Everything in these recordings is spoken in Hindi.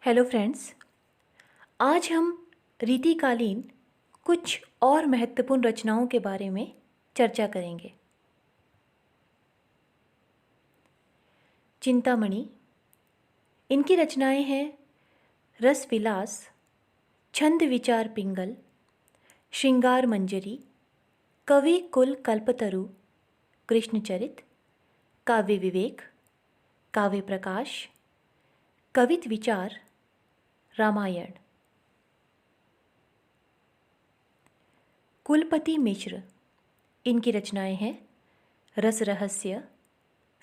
Hello friends. आज हम रीतिकालीन कुछ और महत्वपूर्ण रचनाओं के बारे में चर्चा करेंगे। चिंतामणि, इनकी रचनाएं हैं रस विलास, छंद विचार पिंगल, श्रृंगार मंजरी, कवि कुल कल्पतरु, कृष्णचरित, काव्य विवेक, काव्य प्रकाश, कवित विचार, रामायण। कुलपति मिश्र, इनकी रचनाएं हैं रस रहस्य,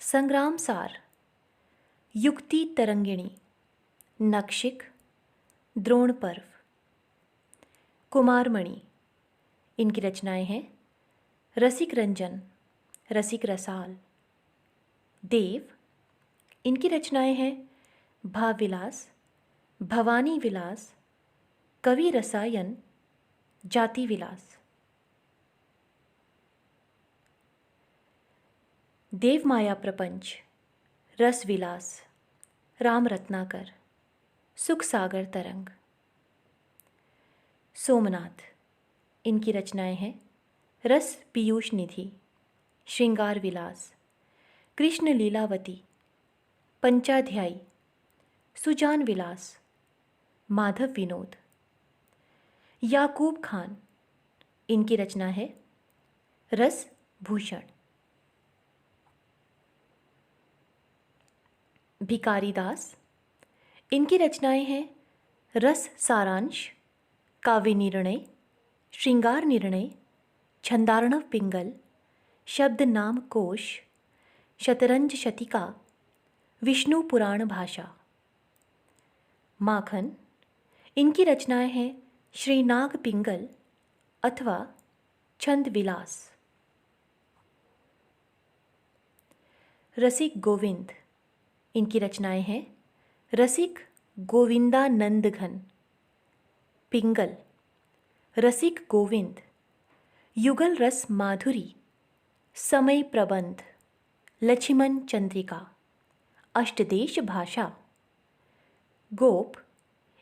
संग्राम सार, युक्ति तरंगिणी, नक्षिक, द्रोण पर्व। कुमारमणि, इनकी रचनाएं हैं रसिक रंजन, रसिक रसाल। देव, इनकी रचनाएं हैं भावविलास, भवानी विलास, कवि रसायन, जाति विलास। देवमाया प्रपंच, रस विलास, राम रत्नाकर, सुख सागर तरंग। सोमनाथ, इनकी रचनाएं हैं रस पीयूष निधि, श्रृंगार विलास, कृष्ण लीलावती, पंचाध्यायी, सुजान विलास, माधव विनोद। याकूब खान, इनकी रचना है रस भूषण। भिकारी दास, इनकी रचनाएं हैं रस सारांश, काव्य निर्णय, श्रृंगार निर्णय, छंदार्णव पिंगल, शब्द नाम कोश, शतरंज शतिका, विष्णु पुराण भाषा। माखन, इनकी रचनाएं हैं श्रीनाग पिंगल अथवा छंद विलास। रसिक गोविंद, इनकी रचनाएं हैं रसिक गोविंदानंद घन, पिंगल, रसिक गोविंद, युगल रस माधुरी, समय प्रबंध, लक्ष्मण चंद्रिका, अष्टदेश भाषा। गोप,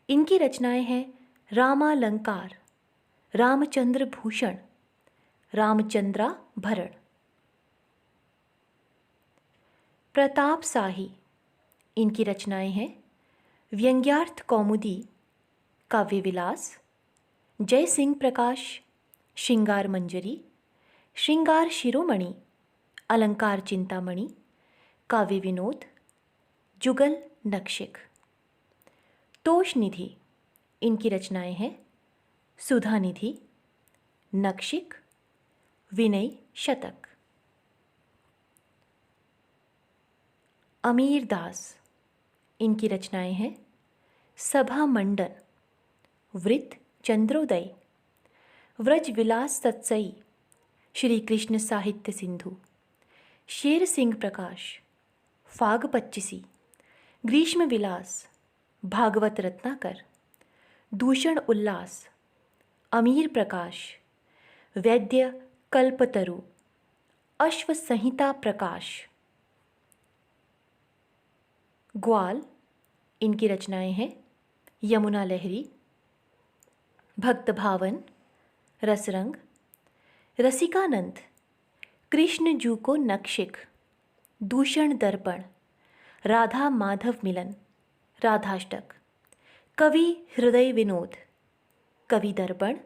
इनकी रचनाएं हैं रामालंकार, रामचंद्र भूषण, रामचंद्रा भरण। प्रताप शाही, इनकी रचनाएं हैं व्यंग्यार्थ कौमुदी, काव्य विलास, जय सिंह प्रकाश, श्रृंगार मंजरी, श्रृंगार शिरोमणि, अलंकार चिंतामणि, काव्य विनोद, जुगल नक्षिक। तोष निधि, इनकी रचनाएं हैं सुधा निधि, नक्षिक, विनय शतक। अमीर दास, इनकी रचनाएं हैं सभा मंडन, वृत्त चंद्रोदय, व्रज विलास सत्सई, श्री कृष्ण साहित्य सिंधु, शेर सिंह प्रकाश, फाग पच्चीसी, ग्रीष्म विलास, भागवत रत्नाकर, दूषण उल्लास, अमीर प्रकाश, वैद्य कल्पतरु, अश्व संहिता प्रकाश। ग्वाल, इनकी रचनाएं हैं यमुना लहरी, भक्त भावन, रसरंग, रसिकानंद, कृष्ण जू को नक्षिक, दूषण दर्पण, राधा माधव मिलन, राधाष्टक, कवि हृदय विनोद, कवि दर्पण,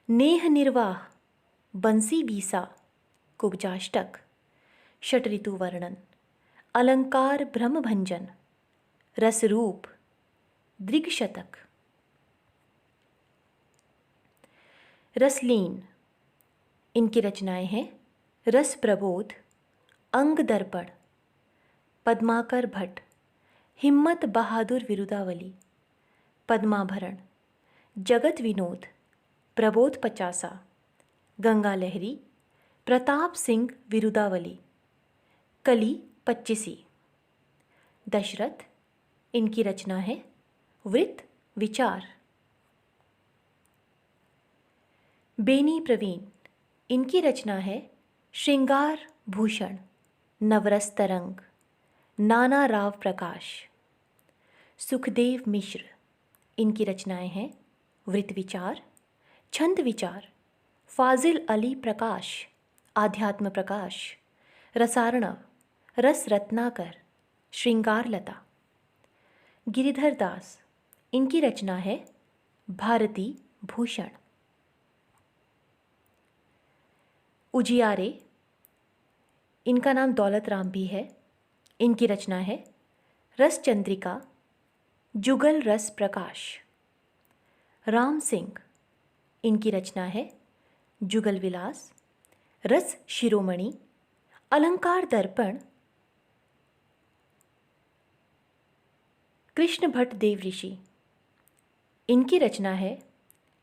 नेह निर्वाह, बंसी बीसा, कुब्जाष्टक, षट ऋतु वर्णन, अलंकार ब्रह्मभंजन, रसरूप, दृग्शतक। रसलीन, इनकी रचनाएं हैं रस प्रबोध, अंग दर्पण, पद्माकर भट्ट, हिम्मत बहादुर विरुदावली, पद्माभरण, जगत विनोद, प्रबोध पचासा, गंगा लहरी, प्रताप सिंह विरुदावली, कली पच्चीसी। दशरथ, इनकी रचना है वृत्त विचार। बेनी प्रवीण, इनकी रचना है श्रृंगार भूषण, नवरस तरंग, नाना राव प्रकाश। सुखदेव मिश्र, इनकी रचनाएं हैं वृत्त विचार, छंद विचार, फाजिल अली प्रकाश, आध्यात्म प्रकाश, रसार्णव, रस रत्नाकर, श्रृंगार लता। गिरिधर दास, इनकी रचना है भारती भूषण। उजियारे, इनका नाम दौलत राम भी है, इनकी रचना है रस चंद्रिका, जुगल रस प्रकाश। राम सिंह, इनकी रचना है जुगल विलास, रस शिरोमणि, अलंकार दर्पण। कृष्ण भट्ट देव ऋषि, इनकी रचना है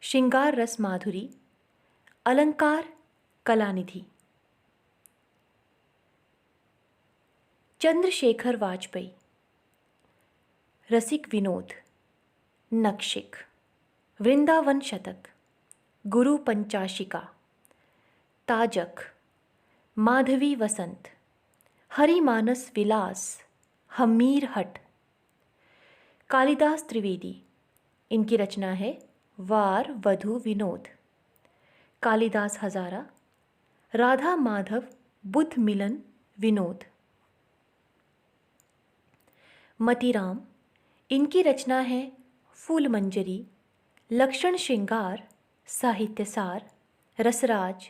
श्रृंगार रस माधुरी, अलंकार कलानिधि। चंद्रशेखर वाजपेयी, रसिक विनोद, नक्षिक, वृंदावन शतक, गुरु पंचाशिका, ताजक, माधवी वसंत, हरिमानस विलास, हमीर हट। कालिदास त्रिवेदी, इनकी रचना है वार वधु विनोद। कालिदास हजारा, राधा माधव बुद्ध मिलन विनोद। मतीराम, इनकी रचना है फूल मंजरी, लक्षण श्रृंगार, साहित्यसार, रसराज,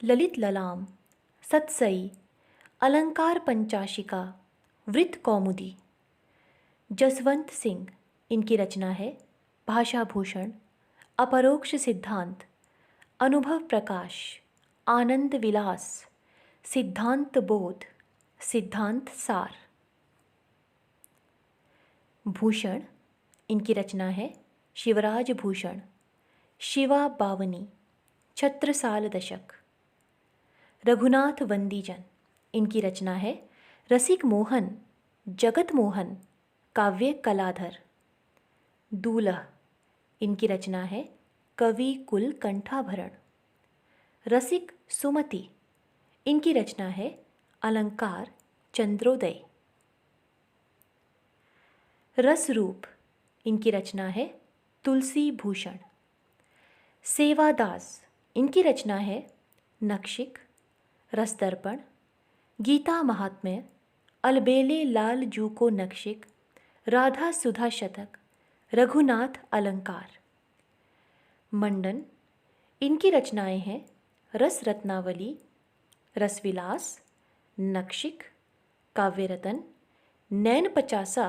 ललित ललाम, सतसई, अलंकार पंचाशिका, वृत्त कौमुदी। जसवंत सिंह, इनकी रचना है भाषाभूषण, अपरोक्ष सिद्धांत, अनुभव प्रकाश, आनंद विलास, सिद्धांत बोध, सिद्धांत सार। भूषण, इनकी रचना है शिवराज भूषण, शिवा बावनी, छत्रसाल दशक। रघुनाथ वंदीजन, इनकी रचना है रसिक मोहन, जगत मोहन, काव्य कलाधर। दूल्ह, इनकी रचना है कवि कुल कंठाभरण। रसिक सुमति, इनकी रचना है अलंकार चंद्रोदय। रसरूप, इनकी रचना है तुलसी भूषण। सेवादास, इनकी रचना है नक्षिक, रसदर्पण, गीता महात्म्य, अलबेले लाल जू को नक्षिक, राधा सुधा शतक, रघुनाथ अलंकार। मंडन, इनकी रचनाएं हैं रस रत्नावली, रसविलास, नक्षिक, काव्यरतन, नैन पचासा,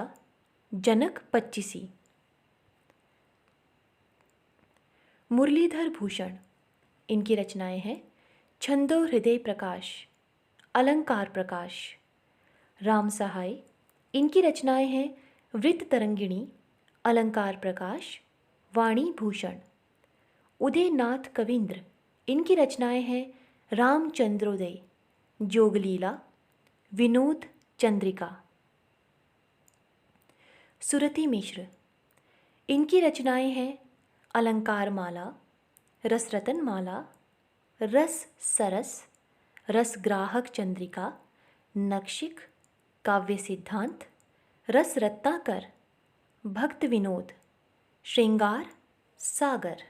जनक पच्चीसी। मुरलीधर भूषण, इनकी रचनाएं हैं छंदो हृदय प्रकाश, अलंकार प्रकाश। राम सहाय, इनकी रचनाएं हैं वृत्त तरंगिणी, अलंकार प्रकाश, वाणी भूषण। उदयनाथ कविंद्र, इनकी रचनाएं हैं रामचंद्रोदय, जोगलीला, विनोद चंद्रिका। सुरति मिश्र, इनकी रचनाएं हैं अलंकार माला, रसरतन माला, रस सरस, रसग्राहक चंद्रिका, नक्षिक, काव्य सिद्धांत, रस रत्नाकर, भक्त विनोद, श्रृंगार सागर।